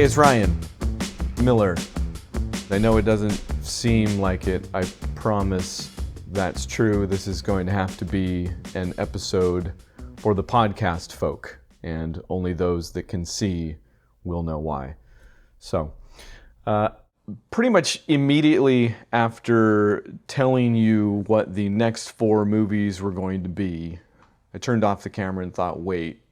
Hey, it's Ryan Miller. I know it doesn't seem like it. I promise that's true. This is going to have to be an episode for the podcast folk, and only those that can see will know why. So, pretty much immediately after telling you what the next 4 movies were going to be, I turned off the camera and thought, wait,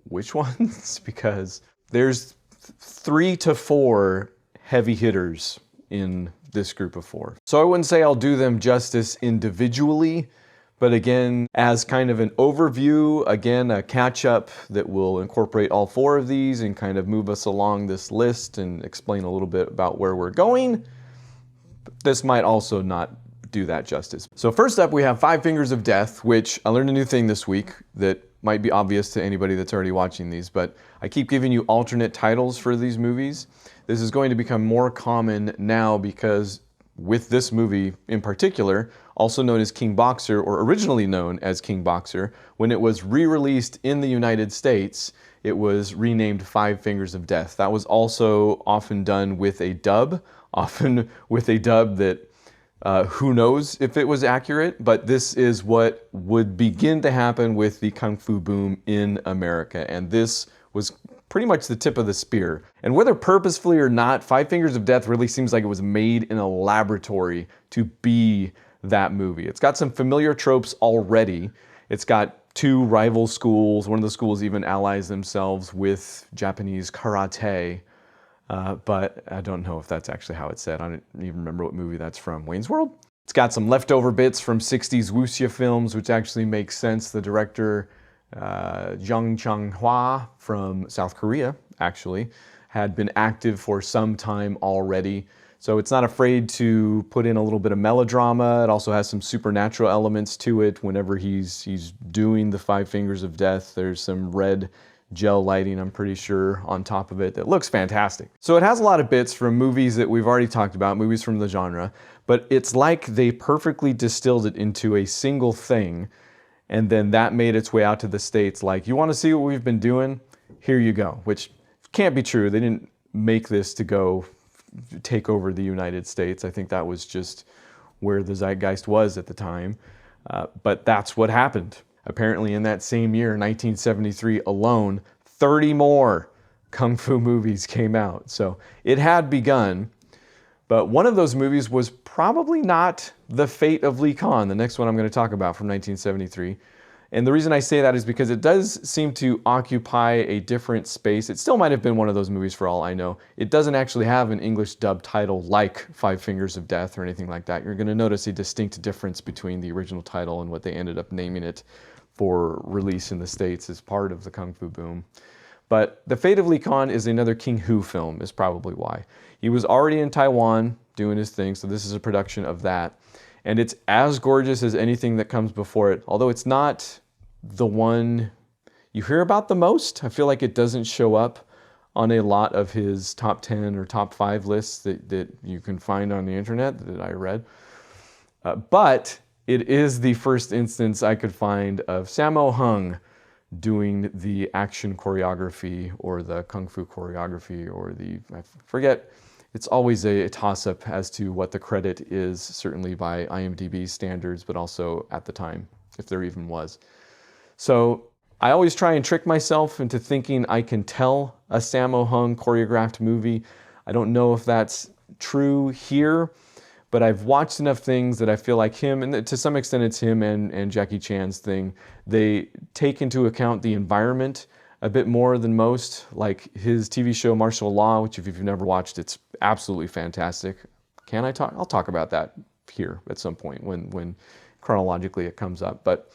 which ones? Because there's 3 to 4 heavy hitters in this group of 4. So I wouldn't say I'll do them justice individually, but again, as kind of an overview, again, a catch-up that will incorporate all 4 of these and kind of move us along this list and explain a little bit about where we're going. This might also not do that justice. So first up, we have Five Fingers of Death, which I learned a new thing this week that might be obvious to anybody that's already watching these, but I keep giving you alternate titles for these movies. This is going to become more common now because with this movie in particular, also known as King Boxer, or originally known as King Boxer, when it was re-released in the United States, it was renamed Five Fingers of Death. That was also often done with a dub, that who knows if it was accurate, but this is what would begin to happen with the Kung Fu boom in America. And this was pretty much the tip of the spear. And whether purposefully or not, Five Fingers of Death really seems like it was made in a laboratory to be that movie. It's got some familiar tropes already. It's got 2 rival schools. One of the schools even allies themselves with Japanese karate. But I don't know if that's actually how it's said. I don't even remember what movie that's from. Wayne's World? It's got some leftover bits from 60s wuxia films, which actually makes sense. The director, Jung Chang-hwa from South Korea, actually, had been active for some time already. So it's not afraid to put in a little bit of melodrama. It also has some supernatural elements to it. Whenever he's doing the Five Fingers of Death, there's some red gel lighting, I'm pretty sure, on top of it that looks fantastic. So it has a lot of bits from movies that we've already talked about, movies from the genre, but it's like they perfectly distilled it into a single thing, and then that made its way out to the States like, you want to see what we've been doing? Here you go, which can't be true. They didn't make this to go take over the United States. I think that was just where the zeitgeist was at the time, but that's what happened. Apparently in that same year, 1973 alone, 30 more Kung Fu movies came out. So it had begun, but one of those movies was probably not The Fate of Lee Khan, the next one I'm going to talk about from 1973. And the reason I say that is because it does seem to occupy a different space. It still might have been one of those movies for all I know. It doesn't actually have an English dub title like Five Fingers of Death or anything like that. You're going to notice a distinct difference between the original title and what they ended up naming it for release in the States as part of the Kung Fu boom. But The Fate of Lee Khan is another King Hu film, is probably why. He was already in Taiwan doing his thing, so this is a production of that. And it's as gorgeous as anything that comes before it, although it's not the one you hear about the most. I feel like it doesn't show up on a lot of his top 10 or top 5 lists that you can find on the internet that I read. But it is the first instance I could find of Sammo Hung doing the action choreography or the Kung Fu choreography or I forget. It's always a toss-up as to what the credit is, certainly by IMDb standards, but also at the time, if there even was. So I always try and trick myself into thinking I can tell a Sammo Hung choreographed movie. I don't know if that's true here, but I've watched enough things that I feel like him, and to some extent it's him and Jackie Chan's thing, they take into account the environment a bit more than most. Like his TV show Martial Law, which if you've never watched, it's absolutely fantastic. Can I talk? I'll talk about that here at some point when chronologically it comes up. But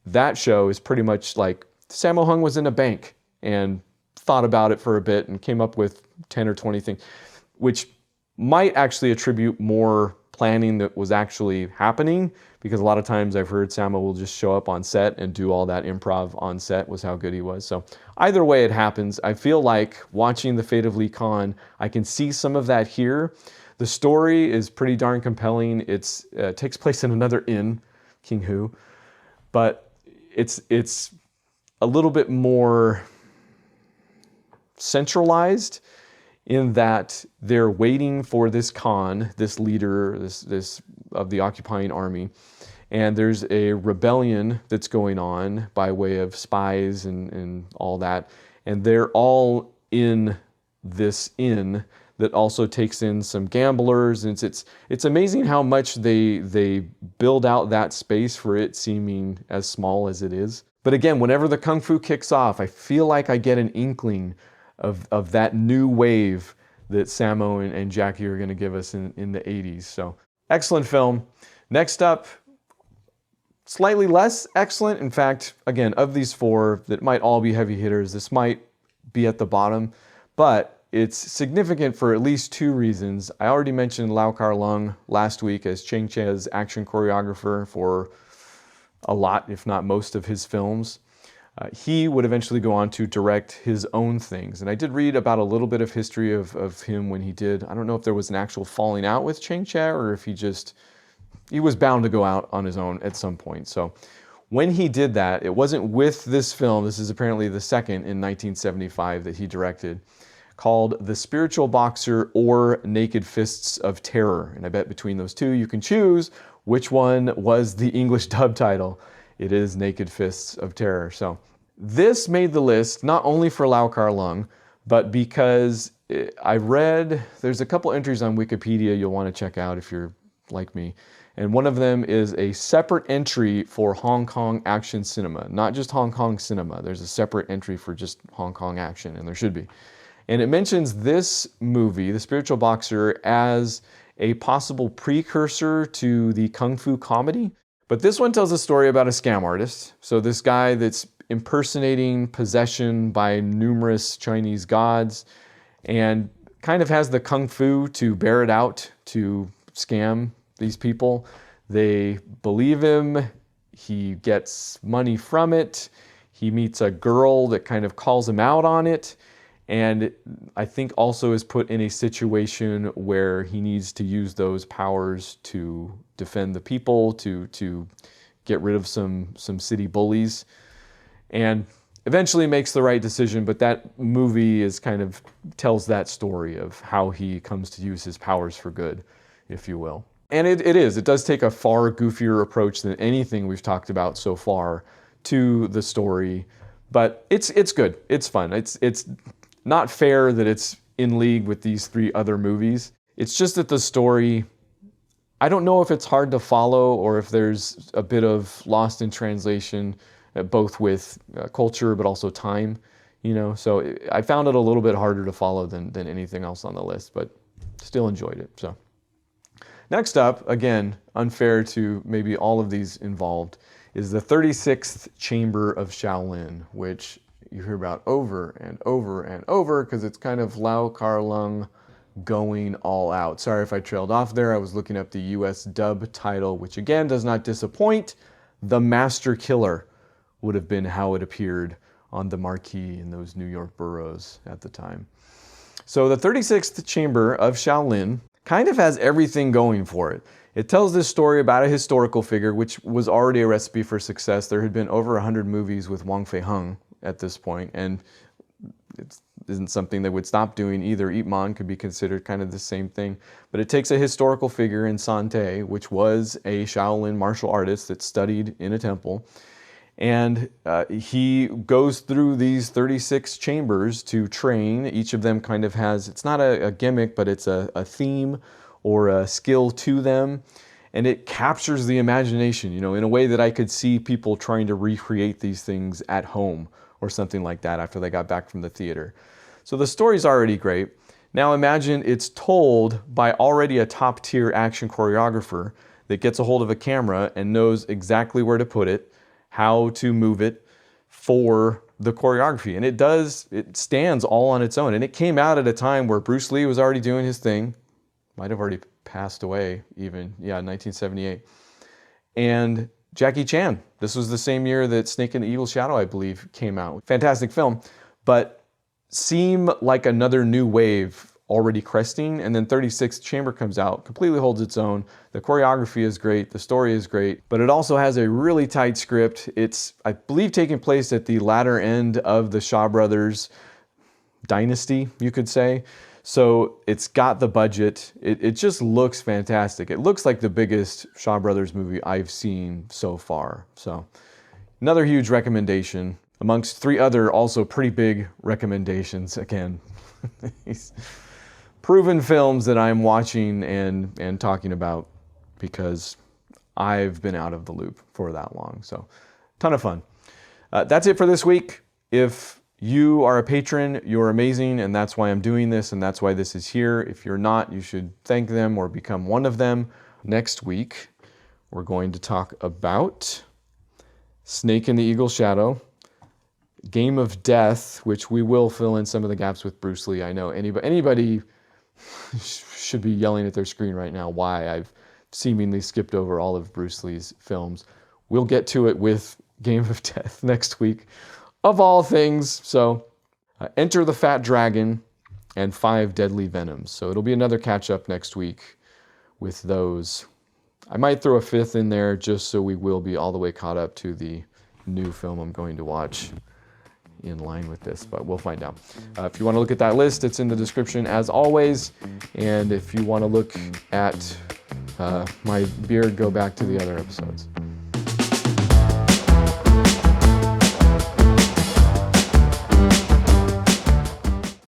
that show is pretty much like Sammo Hung was in a bank and thought about it for a bit and came up with 10 or 20 things, which might actually attribute more planning that was actually happening, because a lot of times I've heard Sammo will just show up on set and do all that improv on set, was how good he was. So either way it happens, I feel like watching The Fate of Lee Khan, I can see some of that here. The story is pretty darn compelling. It takes place in another inn, King Hu, but it's a little bit more centralized in that they're waiting for this Khan, this leader, this of the occupying army, and there's a rebellion that's going on by way of spies and all that, and they're all in this inn that also takes in some gamblers, and it's amazing how much they build out that space for it seeming as small as it is. But again, whenever the Kung Fu kicks off, I feel like I get an inkling of that new wave that Sammo and Jackie are going to give us in the 80s. So excellent film. Next up, slightly less excellent. In fact, again, of these four that might all be heavy hitters, this might be at the bottom, but it's significant for at least two reasons. I already mentioned Kar-leung last week as Cheng Che's action choreographer for a lot, if not most, of his films. He would eventually go on to direct his own things. And I did read about a little bit of history of him when he did. I don't know if there was an actual falling out with Cheng Che or if he was bound to go out on his own at some point. So when he did that, it wasn't with this film. This is apparently the second in 1975 that he directed, called The Spiritual Boxer or Naked Fists of Terror. And I bet between those two, you can choose which one was the English dub title. It is Naked Fists of Terror. So this made the list not only for Kar-leung, but because I read, there's a couple entries on Wikipedia you'll want to check out if you're like me. And one of them is a separate entry for Hong Kong action cinema, not just Hong Kong cinema. There's a separate entry for just Hong Kong action, and there should be. And it mentions this movie, The Spiritual Boxer, as a possible precursor to the Kung Fu comedy. But this one tells a story about a scam artist. So this guy that's impersonating possession by numerous Chinese gods and kind of has the Kung Fu to bear it out to scam these people. They believe him. He gets money from it. He meets a girl that kind of calls him out on it. And I think also is put in a situation where he needs to use those powers to defend the people, to get rid of some city bullies, and eventually makes the right decision. But that movie is kind of tells that story of how he comes to use his powers for good, if you will. And it does take a far goofier approach than anything we've talked about so far to the story, but it's good. It's fun. It's not fair that it's in league with these three other movies. It's just that the story, I don't know if it's hard to follow or if there's a bit of lost in translation, both with culture but also time, So I found it a little bit harder to follow than anything else on the list, but still enjoyed it. So next up, again, unfair to maybe all of these involved, is the 36th Chamber of Shaolin, which you hear about over and over and over because it's kind of Kar-leung going all out. Sorry if I trailed off there. I was looking up the US dub title, which again does not disappoint. The Master Killer would have been how it appeared on the marquee in those New York boroughs at the time. So the 36th Chamber of Shaolin kind of has everything going for it. It tells this story about a historical figure, which was already a recipe for success. There had been over 100 movies with Wong Fei-hung at this point, and it isn't something they would stop doing either. Ip Man could be considered kind of the same thing. But it takes a historical figure in San Te, which was a Shaolin martial artist that studied in a temple, and he goes through these 36 chambers to train. Each of them kind of has, it's not a gimmick, but it's a theme or a skill to them. And it captures the imagination, in a way that I could see people trying to recreate these things at home or something like that after they got back from the theater. So the story's already great. Now imagine it's told by already a top-tier action choreographer that gets a hold of a camera and knows exactly where to put it, how to move it for the choreography. And it stands all on its own. And it came out at a time where Bruce Lee was already doing his thing, might have already passed away even, 1978. And Jackie Chan, this was the same year that Snake and the Evil Shadow, I believe, came out. Fantastic film, but seem like another new wave already cresting, and then 36th Chamber comes out, completely holds its own. The choreography is great, the story is great, but it also has a really tight script. It's, I believe, taking place at the latter end of the Shaw Brothers' dynasty, you could say. So it's got the budget. It just looks fantastic. It looks like the biggest Shaw Brothers movie I've seen so far. So another huge recommendation amongst 3 other also pretty big recommendations. Again, these proven films that I'm watching and talking about because I've been out of the loop for that long. So ton of fun. That's it for this week. If you are a patron, you're amazing, and that's why I'm doing this, and that's why this is here. If you're not, you should thank them or become one of them. Next week, we're going to talk about Snake in the Eagle's Shadow, Game of Death, which we will fill in some of the gaps with Bruce Lee. I know anybody should be yelling at their screen right now why I've seemingly skipped over all of Bruce Lee's films. We'll get to it with Game of Death next week, of all things. So Enter the Fat Dragon and 5 Deadly Venoms. So it'll be another catch up next week with those. I might throw a 5th in there just so we will be all the way caught up to the new film I'm going to watch in line with this, but we'll find out. If you want to look at that list, it's in the description as always. And if you want to look at my beard, go back to the other episodes.